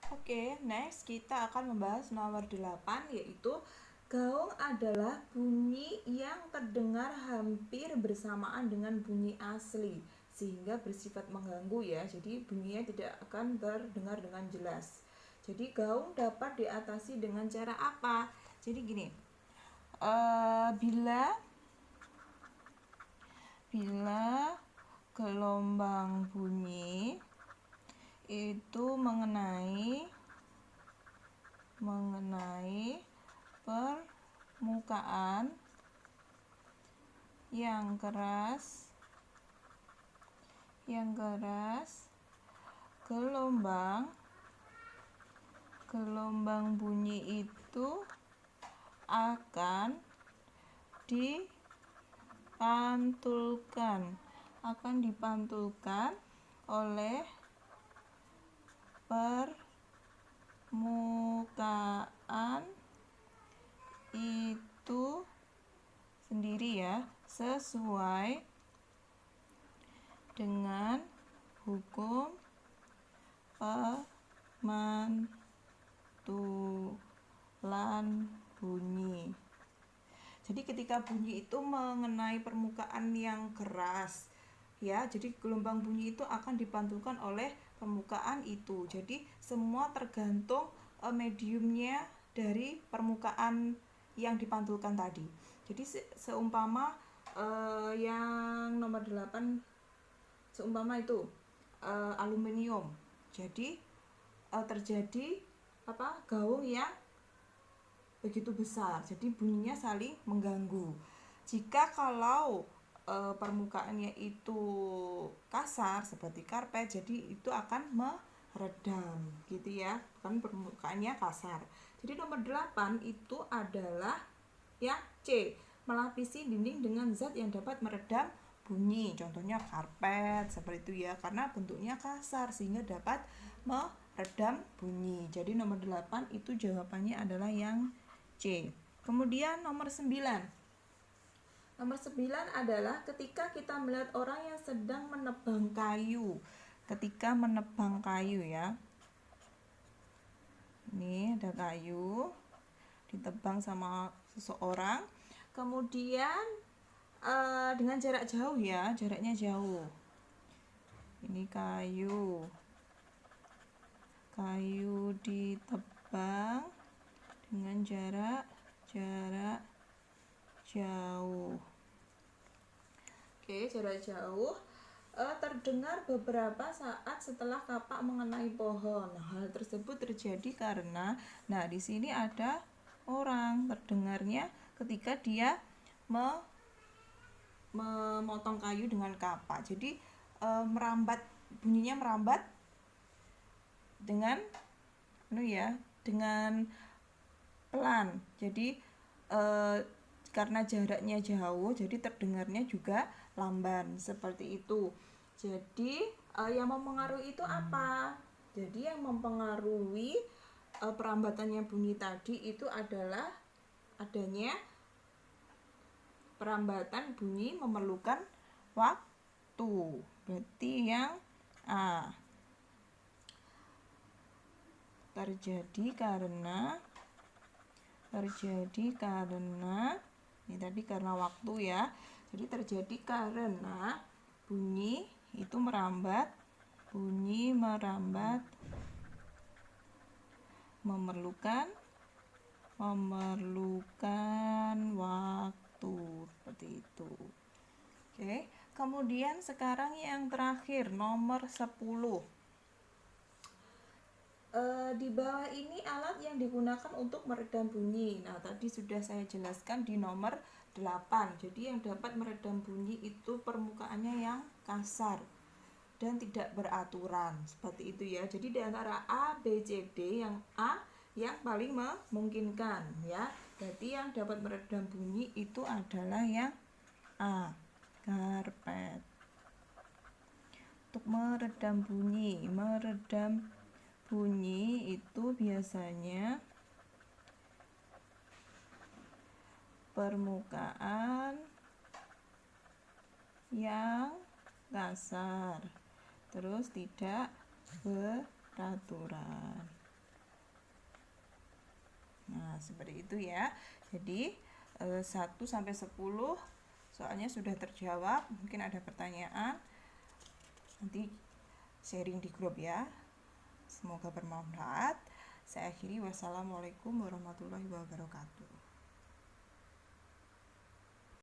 Oke, next kita akan membahas nomor 8, yaitu gaung adalah bunyi yang terdengar hampir bersamaan dengan bunyi asli sehingga bersifat mengganggu ya. Jadi bunyinya tidak akan terdengar dengan jelas. Jadi gaung dapat diatasi dengan cara apa? Jadi gini, bila gelombang bunyi itu mengenai permukaan yang keras, gelombang bunyi itu akan dipantulkan oleh permukaan itu sendiri ya, sesuai dengan hukum pemantulan bunyi. Jadi ketika bunyi itu mengenai permukaan yang keras ya, jadi gelombang bunyi itu akan dipantulkan oleh permukaan itu. Jadi semua tergantung mediumnya dari permukaan yang dipantulkan tadi. Jadi seumpama yang nomor 8, seumpama itu aluminium. Jadi terjadi gaung yang begitu besar, jadi bunyinya saling mengganggu. Jika kalau permukaannya itu kasar seperti karpet, jadi itu akan meredam gitu ya, kan permukaannya kasar. Jadi nomor 8 itu adalah yang C, melapisi dinding dengan zat yang dapat meredam bunyi. Contohnya karpet seperti itu ya, karena bentuknya kasar sehingga dapat meredam bunyi. Jadi nomor 8 itu jawabannya adalah yang C. Kemudian nomor 9. Nomor 9 adalah ketika kita melihat orang yang sedang menebang kayu. Ketika menebang kayu ya. Ini ada kayu ditebang sama seseorang. Kemudian dengan jarak jauh ya, jaraknya jauh. Ini kayu ditebang dengan jarak jauh. Oke, jarak jauh terdengar beberapa saat setelah kapak mengenai pohon. Hal tersebut terjadi karena, di sini ada orang, terdengarnya ketika dia memotong kayu dengan kapak. Jadi bunyinya merambat dengan pelan. Jadi karena jaraknya jauh, jadi terdengarnya juga lamban seperti itu. Jadi yang mempengaruhi itu apa? Jadi yang mempengaruhi perambatannya bunyi tadi itu adalah adanya perambatan bunyi memerlukan waktu. Berarti yang A. Terjadi karena ini tadi karena waktu ya. Jadi terjadi karena bunyi itu merambat memerlukan waktu seperti itu. Oke, kemudian sekarang yang terakhir nomor 10. Di bawah ini alat yang digunakan untuk meredam bunyi. Tadi sudah saya jelaskan di nomor 8. Jadi yang dapat meredam bunyi itu permukaannya yang kasar dan tidak beraturan. Seperti itu ya. Jadi di antara A, B, C, D, yang A yang paling memungkinkan ya. Berarti yang dapat meredam bunyi itu adalah yang A, karpet. Untuk meredam bunyi itu biasanya permukaan yang kasar, terus tidak beraturan. Nah, seperti itu ya. Jadi 1 sampai 10 soalnya sudah terjawab. Mungkin ada pertanyaan. Nanti sharing di grup ya. Semoga bermanfaat. Saya akhiri, wassalamualaikum warahmatullahi wabarakatuh.